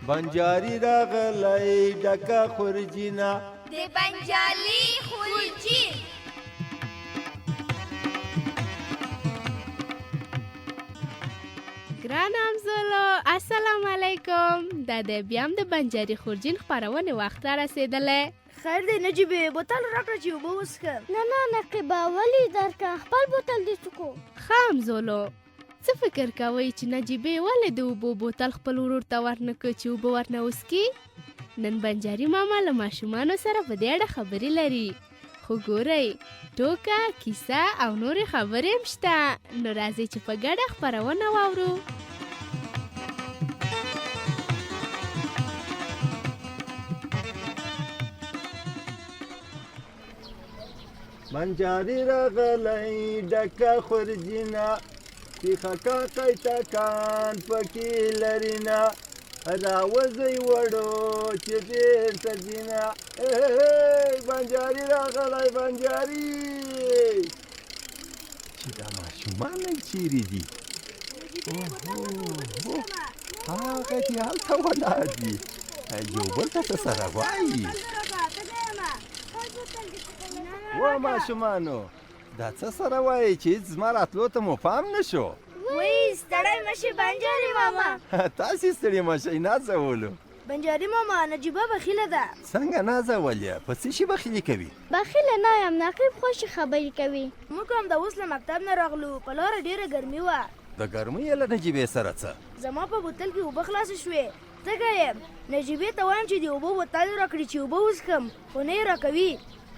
بنجاري راغلی ډکه خورجینه د بنجالي خورجي. ګران همزولو السلام علیکم. دا د بیا هم د بنجاري خورجین خپرونې وخت را رسېدلی. خیر دی نجیبې بوتل راکړه چې اوبه وڅښم. نه نقیبه ولې درکړه خپل بوتل دې څکو. ښه همزولو څه فکر کوئ چې نجیبې ولې د اوبو بوتل خپل ورور ته ورنه کړ چې اوبه ورنه وڅکي؟ نن بنجاري ماما له ماشومانو سره په دې اړه خبرې لري. خو ګورئ ټوکه کیسه او نورې خبرې هم شته. نو راځئ چې په ګډه خپرونه واورو. بنجاري راغلی ډکه خورجینه تیخه کاکی ټکان پکې لرینه راوځئ وړو چې بېرته ځینه بنجاري راغلی بنجاري. چې دا ماشومان چیرې دي؟ هغه دې هلته ولاړ دي یو بل ته څه سره وایي. و ماشومانو دا څه سره وایي چې زما راتلو ته مو پام نه شو؟ وایي ستړی مه شې بنجاري ماما. تاسې ستړي مه شئ نازولو. بنجاري ماما نجیبه بخیله ده. څنګه نازول یې؟ په څه شي بخیلي کوي؟ بخیله نه یم نقیب خوشې خبرې کوي. موږ هم د اوس له مکتب نه راغلو په لاره ډېره ګرمي وه. د ګرمۍ یې له نجیبې سره څه؟ زما په بوتل کې اوبه خلاصې شوې. ځکه یم نجیبې ته وایم چې د اوبو بوتل راکړي چې اوبه وڅښم خو نه یې راکوي.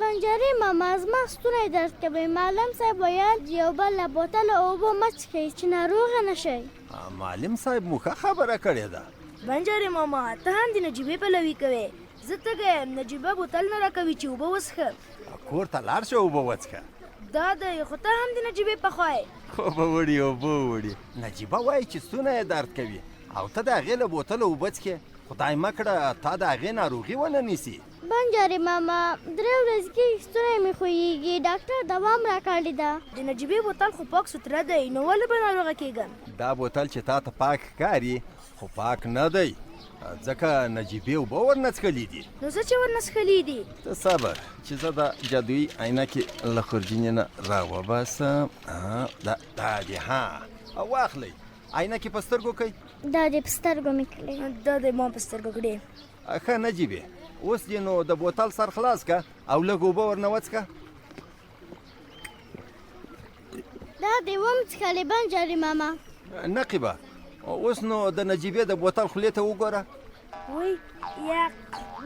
بنجاري ماما زما ستونی درد کوي. معلم صاحب ویل یو بل له بوتله اوبه مه څښئ چې ناروغه نه شئ. معلم صاحب مو ښه خبره کړې ده. بنجاري ماما ته هم د نجیبې پلوي کوې. زه تږی یم نجیبه بوتل نه راکوي چې اوبه وڅښم. کور ته لاړ شه اوبه وڅښه. دا دی خو ته هم د نجیبې پخوا یې. خو به وړي اوبه وړي. نجیبه وایي چې ستونی یې درد کوي او ته د هغې له بوتله اوبه څښې. خدای مه کړه تا د هغې ناروغي ونه نیسي. بنجاري ماما 3 ورځې کېږي ستونی مې خوږېږي. ډاکټر دوا هم راکړې ده. د نجیبې بوتل خو پاک سوتره دی نو ولې به ناروغه کېږم؟ دا بوتل چې تا ته پاک ښکاري خو پاک نه دی ځکه نجیبې اوبه ورنه څښلي دي. نو څه چې ورنه څښلي دي؟ ته صبر چې زه د جادویي عینکې له خورجینې نه راوباسم. دا دې واخلئ عینکې په سترګو کوئ. دا دې په سترګو مې کړې. دا دې ما په سترګو کړې. ښه نجیبې اوس دې نو د بوتل سر خلاص که او لږ اوبه ورنه وڅښه. دا دې ومڅښلې بنجاري ماما. نقیبه اوس نو د نجیبې د بوتل خولې ته وګوره. وای یاق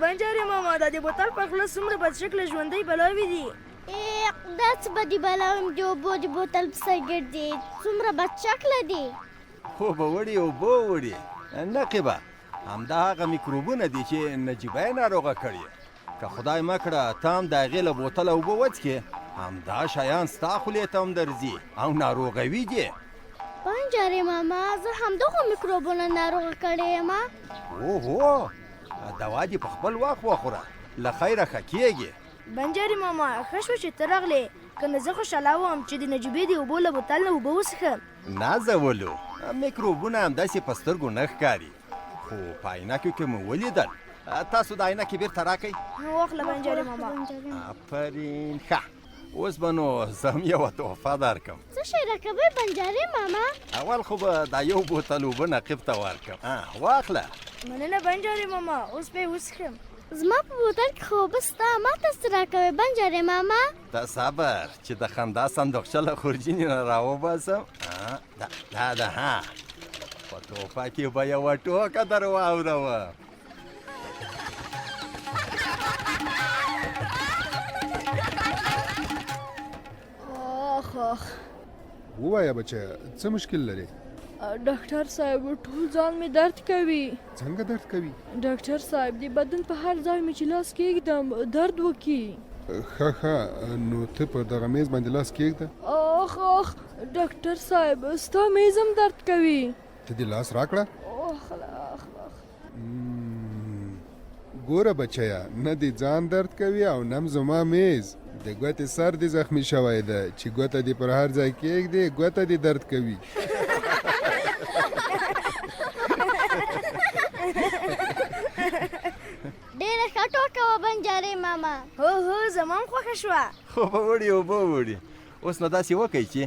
بنجاري ماما دا د بوتل په خوله څومره بد شکله ژوندۍ بلاوې دي. دا څه بدې بلاوې د اوبو د بوتل په سر ګرځي. څومره بد شکله دي. خو به وړي اوبه وړي. نقیبه همدا هغه میکروبونه دي چې نجیبه یې ناروغه کړي. که خدای مه کړه ته هم د هغې له بوتله اوبه وڅښې همدا شیان ستا خولې ته هم درځي او ناروغوي دي. بنجاري ماما زه همدغو میکروبونه ناروغه کړې یم. اوهو دوا دې په خپل وخت وخوره له خیره ښه کېږي. بنجاري ماما ښه شوه چې ته راغلې که نه زه خوشحاله وم چې د نجیبې د اوبو له بوتل نه اوبه وڅښم. نازولو میکروبونه همداسې په سترګو نه ښکاري خو په عینکو کې مو ولیدل. تاسو د عینکې بیرته راکئ. واخله بنجاري ماما. آفرین ښه اوس به نو زه هم یوه تحفه درکړم. څه شی راکوئ بنجاري ماما؟ اول خو به دا یو بوتل اوبه نقیب ته ورکړم. واخله. مننه بنجاري ماما اوس به یې وڅښم. زما په بوتل کې خو اوبه سته. ما ته څه راکوئ بنجاري ماما؟ ته صبر چې د خندا صندوقچه له خورجینې نه راوباسم. دا ده په تحفه کې به یوه ټوکه در واوروم. ووایه بچه څه مشکل لري؟ ډاکټر صاحب ټول ځان مې درد کوي. څنګه درد کوي؟ ډاکټر صاحب د بدن په هر ځای مې چې لاس کېږدم درد وکي. ښه نو ته په دغه میز باندې لاس کېږده. اخ ډاکټر صاحب ستا میز هم درد کوي. ته دې لاس راکړه. ګوره بچیا نه دې ځان درد کوي او نم زما میز. د ګوتې سر دې زخمی شوی ده چې ګوته دې پر هر ځای کېږدې ګوته دې درد کوي. نه شوه. خو به وړي اوبه وړي. اوس نو داسې وکئ چې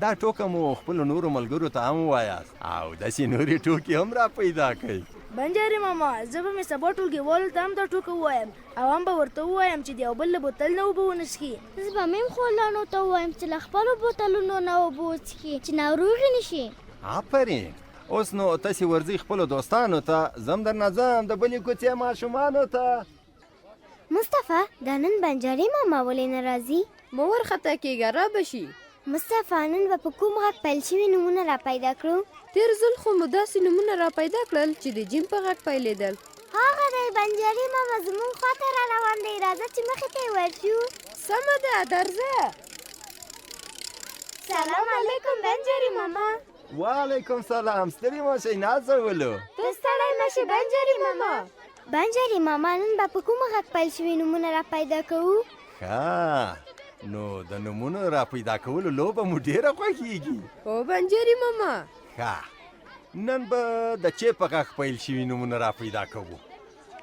دا ټوکه مو خپلو نورو ملګرو ته هم ووایاست او داسې نورې ټوکې هم را پیدا کړئ. بنجاري ماما زه به مې سبا ټولګیوالو ته هم دا ټوکه ووایم او هم به ورته ووایم چې د یو بل له بوتل نه اوبه ونه څښي. زه به مې هم خپلانو ته ووایم چې له خپلو بوتلونو نه اوبه وڅښي چې ناروغې نه شي. آفرین. اوس نو تاسې ورځئ خپلو دوستانو ته، زه هم درنه ځم د بلې کوڅې ماشومانو ته. مصطفی دا نن بنجاري ماما ولې نه راځي؟ مه ورخطا کېږه را به شي. مصطفی نن به په کوم غږ پیل شوي نومونه را پیدا کړو؟ تېر ځل خو مو داسې نومونه را پیدا کړل چې د جیم په غږ پیلېدل. هغه دی بنجاري ماما زموږ خواته را روان دی، راځه چې مخې ته یې ورشو. سمه ده درځه. سلام علیکم بنجاري ماما. وعلیکم سلام. ستړي مه شئ نازولو. ته ستړی مه شې بنجاري ماما. بنجاري ماما نن به په کوم غږ پیل شوي نومونه را پیدا کوو؟ ښه نو د نومونو را پیدا کولو لوبه مو ډېره خوښیږي. هو بنجاري ماما. ښه نن به د چې په غږ پیل شوي نومونه را پیدا کوو.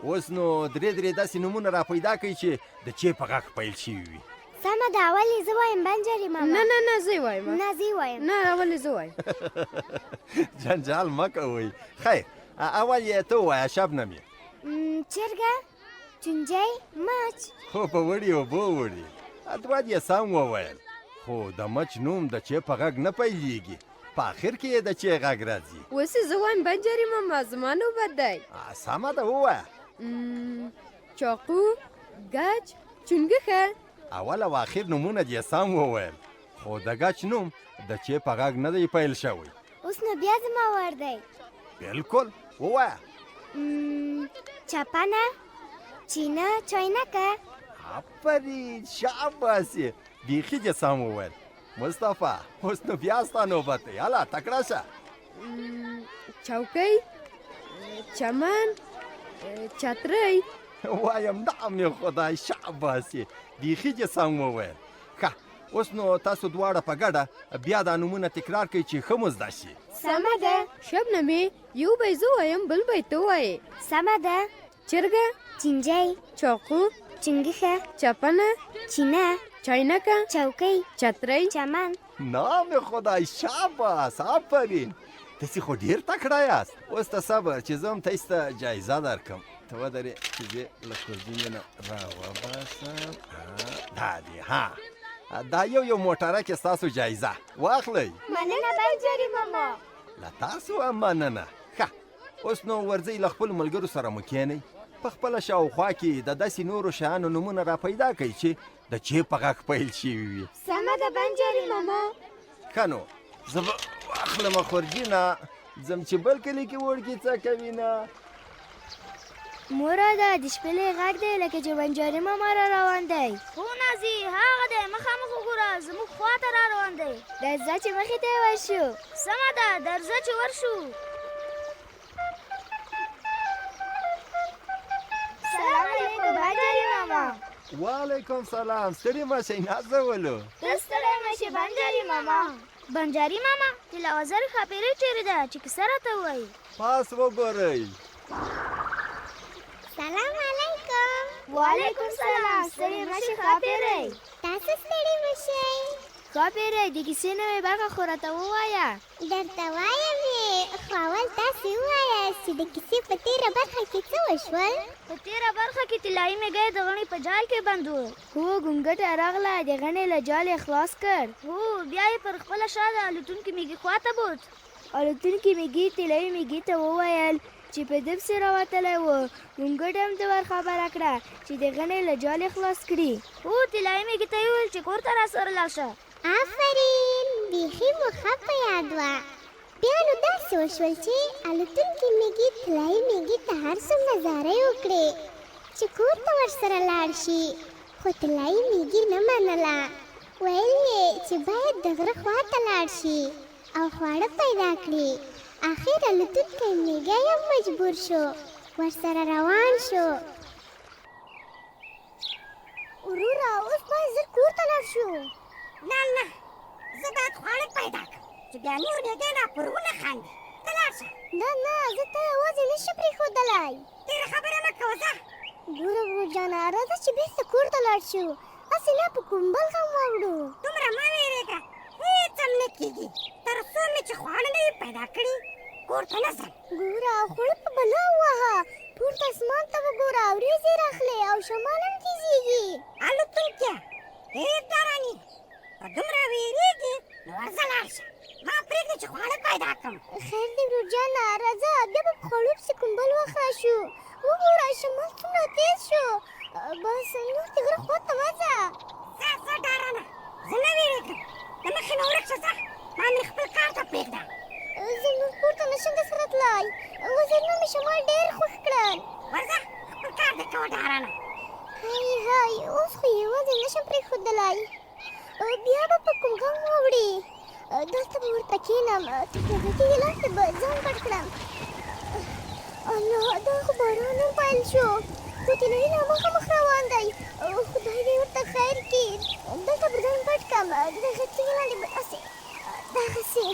اوس نو درې داسې نومونه را پیدا کړئ چې د چې په غږ پیل شوي وي. سمه ده اول یې زه وایم بنجاري ماما. نه زه یې وایم. نه زه یې وایم. نه اول یې زه وایم. جنجال مه کوئ. خیر اول یې ته ووایه شبنمې. چرګه، چونجی، مچ. خو په وړي اوبه وړي. دوه یې سم وویل، خو د مچ نوم د چې په غږ نه پیلېږي، په آخر کې یې د چې غږ راځي. اوس یې زه وایم بنجاري ماما زما نوبت دی. سمه ده ووایه. چاقو، ګچ، چونګښه. اول او آخر نومونه یې سم وویل، خو د ګچ نوم د چې په غږ نه دی پیل شوی. اوس نو بیا زما وار دی. بالکل ووایه. چپنه، چینه، چاینکه. آفرین شاباس یې بیخي دې سم وویل. مصطفی اوس نو بیا ستا نوبت دی، هله تکړه شه. چوکۍ، چمن، چترۍ. وایم نام مې خدای شاباس یې بیخي دې سم وویل. ښه اوس نو تاسو دواړه په ګډه بیا دا نومونه تکرار کړئ چې ښه مو زده شي. سمه ده. شبنمې یو به یې زه وایم بل به یې ته وایې. سمه ده. چرګه، چینجی، چاقو، چنګښه، چپنه، چینه، چاینکه، چوکۍ، چترۍ، چمن. نام خدای شاباس آفرین. تاسې خو ډېر تکړه یاست. اوس ته صبر چې زه هم تاسې ته جایزه درکړم. ته ودرې چې زه له کوزینې نه راوباسم. دا دی ها دا یو موټرک ستاسو جایزه واخلئ. مننه بنجاري ماما. له تاسو هم مننه. ښه اوس نو ورځئ له خپلو ملګرو سره مو کښېنئ، په خپله شاوخوا کې د داسې نورو شیانو نومونه را پیدا کړئ چې د چې په غږ پیل شوي وي. سمه ده بنجاري ماما. ښه نو زه به واخلمه خورجینه، ځم چې بل کلي کې وړکي څه کوینه. موراده د شپېلۍ غږ دی لکه چې بنجاري ماما را روان دی. هو نازي هغه دی مخامخ وګوره زموږ خواته را روان دی. درځه چې مخې ته یې ورشو. سمه ده درځه چې ورشو. سلام علیکم بنجاري ماما. وعلیکم سلام. ستړي مه شئ نازولو. ته ستړی مه شې بنجاري ماما. بنجاري ماما د لوزر ښاپېرۍ چیرې ده چې کیسه راته ووایي. پاس وګورئ. سلام علیکم. وعلیکم سلام. ستړي مه شې ښاپېرۍ. تاسو ستړي مه شئ. ښاپېرۍ د کیسې نوې برخه خو راته ووایه. درته وایم یې، خو اول تاسې ووایاست چې د کیسې په تېره برخه کې څه وشول؟ په تېره برخه کې طلایي مېږی د غڼې په جال کې بند و. هو ګونګټه راغله د غڼې له جال یې خلاص کړ. هو بیا یې پر خپله شا د الوتونکي مېږي خواته بوت. الوتونکي مېږي طلایي مېږي ته وویل چې په ده پسې راوتلی و. ګونګټه هم ته ور خبره کړه چې د غڼې له جال یې خلاص کړي. هو طلایي مېږي ته یې وویل چې کور ته راسره لاړ شه. آفرین، بیخي مو ښه په یاد وه. بیا نو داسې وشول چې الوتونکي مېږي طلایي مېږي ته هر څومره زارۍ وکړې چې کور ته ورسره لاړ شي، خو طلایي مېږي نه منله. ویل یې چې باید د غره خواته لاړ شي او خواړه پیدا کړي. آخر الوتونکی مېږی هم مجبور شو، ورسره روان شو. وروره اوس باید زر کور ته لاړ شو. نه زه باید خواړه پیدا کړم چې بیا نور مېږی نه پر ونه خاندي. ته لاړ شه. نه زه ته یوازې نشم پرېښودلی. ډېره خبره مه کوه ځه. ګوره ورور جانه راځه چې بېرته کور ته لاړ شو. هسې لا په کوم بل غم واوړو. دومره مه وېرېږه، هېڅ هم نه کېږي، تر څو مې چې خواړه نه وي پیدا کړي کور ته نه ځم. ګوره خوله په بلا ووهه، پورته اسمان ته وګوره، وریځې راخلې او شمال هم تیزېږي. الوتونکیه ډېر ډارن یې، که دومره وېرېږې نو ورځه لاړ شه، ما پرېږدې چې خواړه پیدا کړم. خیر دی ورور جانه، راځه بیا به په خوړو پسې کومبل وخراشو. وګوره شمال څومره تیز شو. بس نور د غره خوا ته مه ځه. ځه ډارنه، زه نه وېرېږم، د مخې نه ورک شه ځه، ما مې خپل کار ته پرېږده. زه نور پورته نشم درسره تلای، وزرونه مې شمال ډېر خوښ کړل. ورځه خپل کار دې کوه ډارنه. هی اوس خو یوازې نشم پرېښودلی، بیا به په کوم غم واوړي. دلته به ورته کښېنم، تر غټېږي لاندې به ځان پټ کړم. الله دا خو باران هم پیل شو، خو طلایي لا مخامخ روان دی. خدای دې ورته خیر کړي. دلته به ځان پټ کړم، د غټېږي لاندې به داسې دغسې.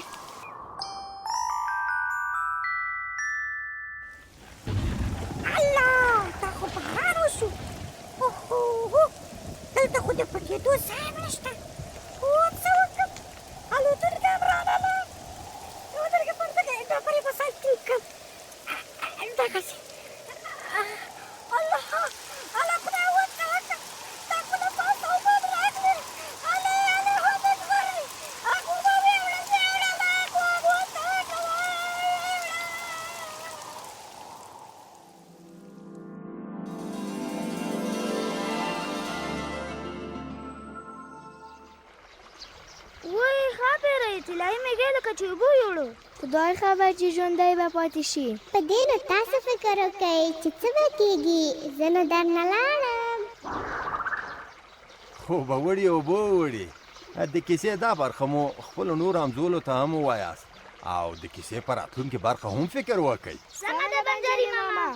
الله دا خو باران وشو. اوهو دلته خو د پټېدو ځای هم نشته. څه وکړم؟ الوتونکې هم رانغله، ودرېږه پر ډبرې به سر ټینګ کړم. دغسې الله خدای وکړه، دا خو له پاسه اوبه راغلې. هلې هلک ورې، اخوبه ویوړه وای خبره طلایي مېږی لکه چې اوبه یوړو. خدای خبر چې ژوندی به پاتې شي. په دې نو تاسو فکر وکئ چې څه به کېږي. زه نو درنه لاړم. خو به وړي اوبه وړي. د کیسې دا برخه مو خپلو نورو همزولو ته هم ووایاست او د کیسې په راتلونکې برخه هم فکر وکئ. سمه ده بنجاري ماما.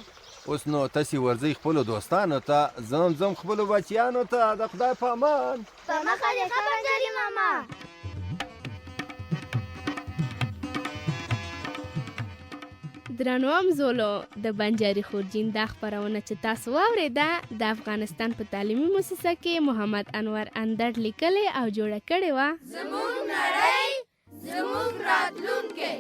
اوس نو تاسې ورځئ خپلو دوستانو ته، زم خپلو بچیانو ته د خدای په امان. په مخه دې ښه بنجاري ماما. درنو همزولو، د بنجاري خورجین دا خپرونه چې تاسو واورېده د افغانستان په تعلیمي مؤسسه کې محمد انور اندړ لیکلې او جوړه کړې وه. زموږ نړۍ زموږ راتلونکی.